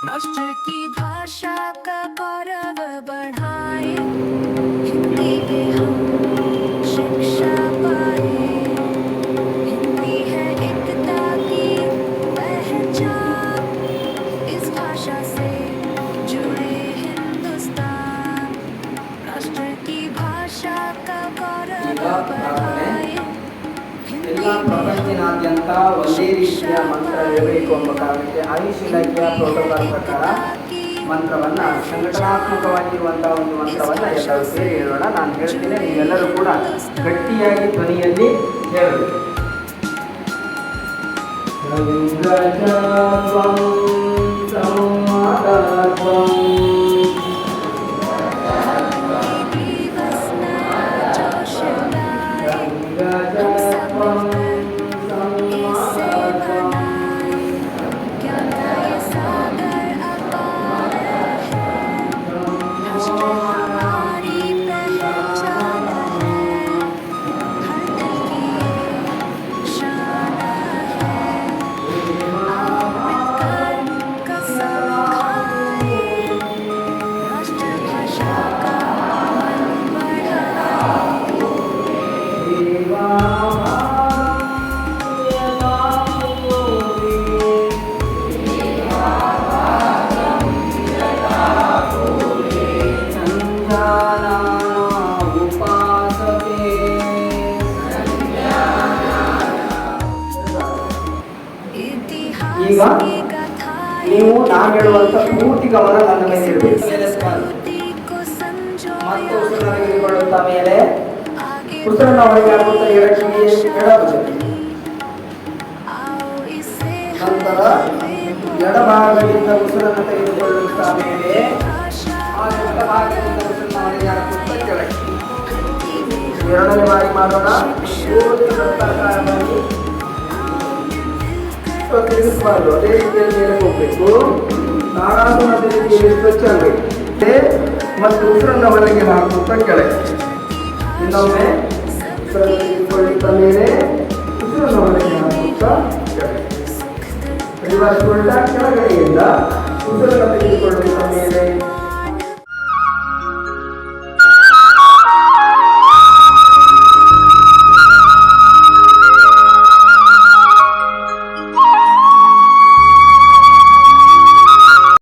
राष्ट्र की भाषा का गौरव बढ़ाए, हिंदी में हम शिक्षा पाए। हिंदी है एकता की पहचान, इस भाषा से जुड़े हिंदुस्तान। राष्ट्र की भाषा का गौरव बढ़ाए, ಎಲ್ಲ ಪ್ರಪಂಚದಾದ್ಯಂತ ಒಂದೇ ರೀತಿಯ ಮಂತ್ರ ಇರಬೇಕು ಎಂಬ ಕಾರಣಕ್ಕೆ ಆಯುಷ್ ಇಲಾಖೆಯ ಪ್ರೋಟೋಕಾಲ್ ಪ್ರಕಾರ ಮಂತ್ರವನ್ನು ಸಂಘಟನಾತ್ಮಕವಾಗಿರುವಂತಹ ಒಂದು ಮಂತ್ರವನ್ನು ಎಲ್ಲರೂ ಸೇರಿ ಹೇಳೋಣ. ನಾನು ಹೇಳ್ತೀನಿ, ನೀವೆಲ್ಲರೂ ಕೂಡ ಗಟ್ಟಿಯಾಗಿ ಧ್ವನಿಯಲ್ಲಿ ಹೇಳಬೇಕು. ಈಗ ನೀವು ನಾನು ಹೇಳುವಂತ ಪೂರ್ತಿ ಗಮನ ನನ್ನ ಮೇಲೆ ಇರಬೇಕು. ಮತ್ತು ಉಸಿರನ್ನು ತೆಗೆದುಕೊಳ್ಳುತ್ತಾ ಮೇಲೆ ಉಸಿರನ್ನು ಹೊರಗೆ ಹಾಕುತ್ತಾ ಹೇಳಬಹುದು. ನಂತರ ಎಡಭಾಗದಿಂದ ಉಸಿರನ್ನು ತೆಗೆದುಕೊಳ್ಳುತ್ತಾ ಮೇಲೆ ಎಡಭಾಗದಿಂದ ಉಸಿರನ್ನು ಹೊರಗೆ ಹಾಕುತ್ತಾ ಕೆಳಗೆ. ಎರಡನೇ ಬಾರಿ ಮಾಡೋಣ. ಪೂರ್ತಿ ವೃತ್ತಾಕಾರವಾಗಿ ತಿರುಗಿಸಬಾರ್ದು, ಅದೇ ರೀತಿಯಲ್ಲಿ ಮೇಲೆ ಹೋಗ್ಬೇಕು. ನಾರಾಸನ ರೀತಿಯಲ್ಲಿ ಸ್ವಚ್ಛ ಆಗಬೇಕು ಮತ್ತು ಉಸಿರನ್ನು ಹೊರಗೆ ಹಾಕುತ್ತಾ ಕೆಳಗೆ. ಇನ್ನೊಮ್ಮೆ ಉಸಿರನ್ನು ತೆಗೆದುಕೊಳ್ಳುತ್ತಾ ಮೇಲೆ ಉಸಿರನ್ನು ಹೊರಗೆ ಹಾಕುತ್ತಾ ಕೆಳಗೆ. ರಿವರ್ಸ್ ಉಲ್ಟಾ ಕೆಳಗಡೆಯಿಂದ ಉಸಿರನ್ನು ತೆಗೆದುಕೊಳ್ಳುತ್ತಾ ಮೇಲೆ